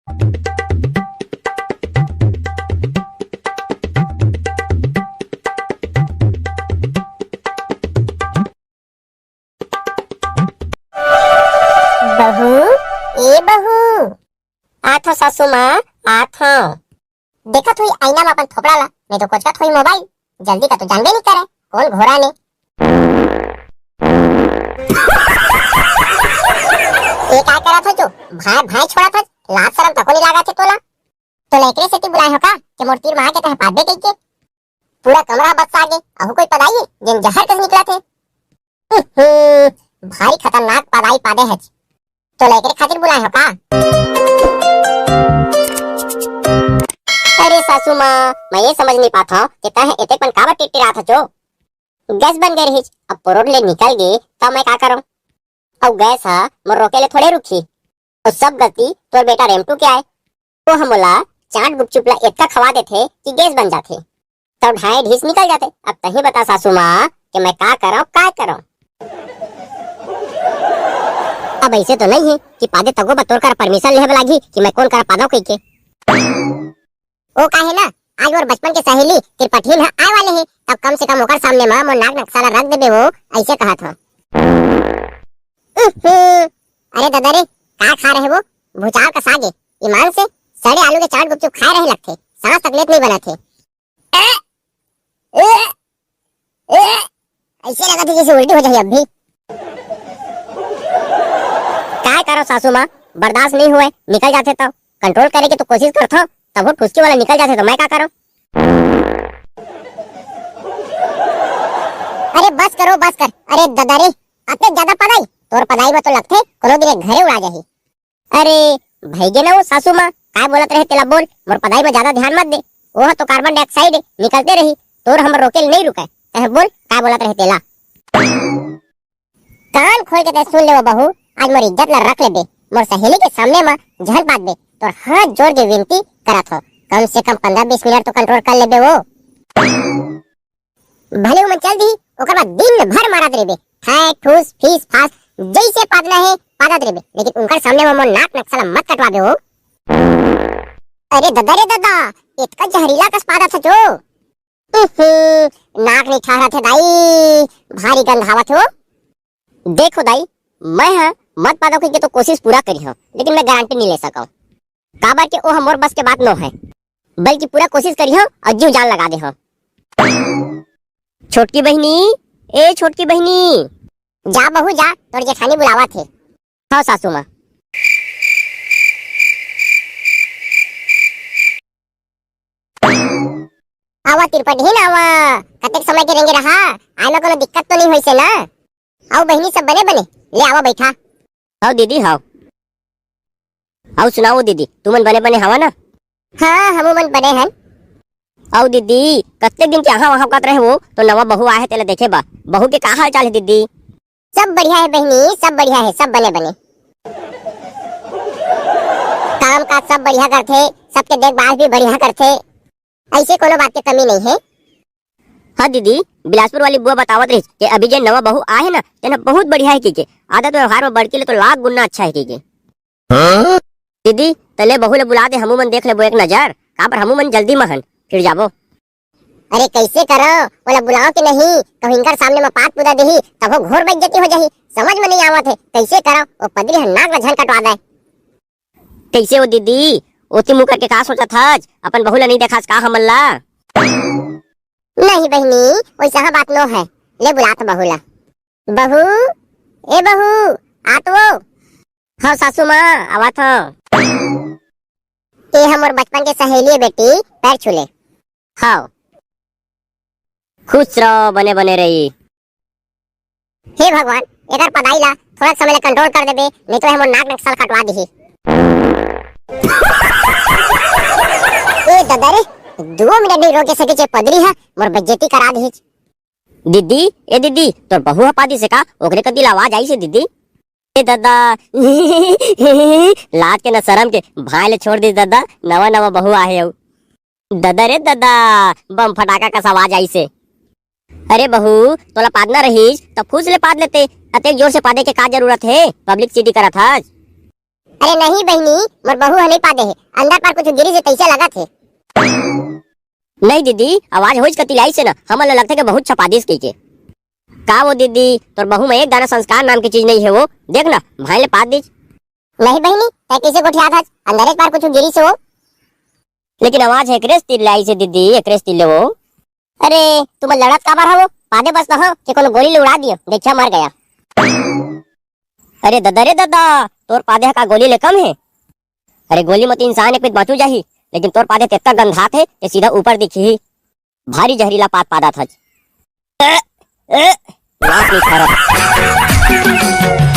बहू, ए बहू, आथो सासू माँ, आथो। देखा थोड़ी आईना में अपन थोपड़ा ला, नहीं तो कुछ का थोड़ी मोबाइल। जल्दी का तो जानबे नहीं करे, कौन घोड़ा ने। ये क्या करा था जो? भाई भाई छोड़ा था, लाज शरम तको नहीं लगा थे तोला। तो लेकरे से ती बुलाए हो का, कि मोर तीर मार के तहे पादे कई के। पूरा कमरा बस आगे, अहू कोई पदाई, जिन जहर कस निकला थे। भारी खतरनाक पदाई पादे है। तो लेकरे खातिर बुलाए हो का? अरे सासू माँ, मैं ये समझ नहीं पाता हूँ कि तह इतने पन काबर टिटरा था जो। गैस बन गई रही, अब परोट ले निकल गई, तब मैं क्या करूँ? अब गैस हा, मोर रोके ले थोड़े रुकी। तो सब गलती तोर बेटा रेमटू के आए। तो हम बोला चाट गुपचुप ला इतना खवा देते कि गैस बन जाते, तब ढाई ढीस निकल जाते। अब तही बता सासू माँ कि मैं क्या करूँ? अब ऐसे तो नहीं है कि पादे तगो बतौर कर परमिशन लेवे लागी कि मैं कौन कर पादो कई के। ओ काहे ना, आज और बचपन के सहेली त्रिपठीन आए वाले हैं, तब कम से कम ओकर सामने में मोर नाक नक्साला रख देबे वो, ऐसे कहा था। अरे दादा रे, का खा रहे वो? भुचाल का सागे, ईमान से सड़े आलू के चाट गुपचुप खा रहे लगते, सांस तकलीफ नहीं बना थे। ऐसे लगा था जैसे उल्टी हो जाए अब भी। क्या करो सासू माँ, बर्दाश्त नहीं हुए निकल जाते तो कंट्रोल करे की तो कोशिश करता, तब वो ठुसकी वाला निकल जाते तो मैं क्या करूं? अरे बस करो बस कर। अरे दादा रे, अते ज्यादा पढ़ाई तोर पढ़ाई में तो लगते कोनो दिन घरे उड़ा जाही। अरे भईगे ना वो सासू माँ, काय बोलत रहे तेला बोल, मोर पढ़ाई में ज्यादा ध्यान मत दे। वो तो कार्बन डाइऑक्साइड निकलते रही, तोर हम रोके नहीं रुके। कहे बोल काय बोलत रहे तेला। कान खोल के ते सुन ले वो बहू, आज मोर इज्जत ला रख ले बे। मोर सहेली के सामने में झल बात बे, तो हाथ जोड़ के विनती करत हो, कम से कम 15-20 मिनट तो कंट्रोल कर ले बे वो। भले वो चल दी, ओकर बाद दिन भर मारत रे बे, है ठूस फीस फास जैसे पादना है पादत रे बे, लेकिन उनकर सामने में मोर नाक नक्सला मत कटवा बे हो। अरे दादा रे दादा, इतना जहरीला कस पादत है जो। नाक नहीं ठहरा थे दाई, भारी गंध आवत हो। देखो दाई, मैं हाँ मत पादो की तो कोशिश पूरा करी हो, लेकिन मैं गारंटी नहीं ले सका। काबर के ओ हमर बस के बात न है, बल्कि पूरा कोशिश करी हो और जीव जान लगा दे हो। छोटकी बहनी, ए छोटकी बहनी, जा बहू जा, तोर जेठानी बुलावा थे। हाँ सासू माँ। आवा तिरपठीन आवा, कतेक समय के रेंगे रहा, आय कोनो दिक्कत तो नहीं होई से ना? आओ बहनी सब बने बने, ले आवा बैठा। आओ दीदी हाओ। आओ सुनाओ दीदी, तुमन बने बने हवा ना? हाँ हमू मन बने हैं। आओ दीदी, कत्ते दिन के यहाँ वहाँ कत रहे हो, तो नवा बहू आए तेला देखे बा, बहू के का हाल चाल है दीदी? सब बढ़िया है बहनी, सब बढ़िया है, सब बने बने। काम काज सब बढ़िया करते, सबके देखभाल भी बढ़िया करते, ऐसे कोनो बात की कमी नहीं है। हाँ दीदी, बिलासपुर वाली बुआ बतावत रही कि अभी जे नवा बहू आए है ना, तेना बहुत बढ़िया है की आदत व्यवहार में बड़की ले तो लाख गुना अच्छा है की। दीदी तले बहू ले बुला दे, हमू मन देख ले एक नजर, काबर हमू मन जल्दी महन फिर जाबो। अरे कैसे करो, बोला बुलाओ कि नहीं, कभी इनकर सामने में पात पुदा देही तब वो घोर बेइज्जती हो जाही, समझ में नहीं आवत है कैसे करो। वो पदरी है नाक झल कटवा दे। कैसे हो दीदी, ओती मुंह करके का सोचत हज, अपन बहू ला नहीं देखास का हमन ला? नहीं बहनी, वैसा बात नो है, ले बुला तो बहू ला। बहू, ए बहू, आ तो। हाँ सासू माँ आवत हो। ये हमर बचपन के सहेली है बेटी, पैर छूले। हाँ खुश रहो, बने बने रही। हे भगवान, एकर पढ़ाई ला थोड़ा समय ला कंट्रोल कर देबे, नहीं तो हमर नाक नक्सल कटवा देही। ए दादा रे, 2 मिनट नहीं रोके सके चे पदरी है, मोर बेइज्जती करा देही। दीदी, ए दीदी, तोर बहू पादी से का ओकरे कदी आवाज आई से दीदी? ए दादा, लाज के न शर्म के भाई ले छोड़ दी दादा, नवा नवा बहू आए हो। दादा रे दादा, बम फटाका का आवाज आई से। अरे बहू, तोला पादना रहीस तो फूस ले पाद लेते, अतेक जोर से पादे के का जरूरत है, पब्लिक सिटी करा था। अरे नहीं बहनी, मोर बहू ह नहीं पादे है, अंदर पर कुछ गिरी से तैसे लगा थे। नहीं दीदी, आवाज होइच कतिलाई से ना हमन ल लगथे के बहुत छपादिस की के। का वो दीदी, तोर बहू में एक दाना संस्कार नाम की चीज नहीं है वो, देख ना भाई ले पाद दीज। नहीं बहनी, तै कैसे गोठिया था, अंदर एक बार कुछ गिरी से वो। लेकिन आवाज है एकरेस तिल्लाई से दीदी, एकरेस तिल्ले वो। अरे तुम लड़त का बार हो, पादे बस ना हो कि कोनो गोली ले उड़ा दियो, देखा मर गया। अरे दादा रे दादा, तोर पादे का गोली ले कम है। अरे गोली मत इंसान एक पित बचू जाही, लेकिन तोर पादे तेतना गंधात है कि सीधा ऊपर दिखी। भारी जहरीला पात पादा था। नाक नहीं खा रहा।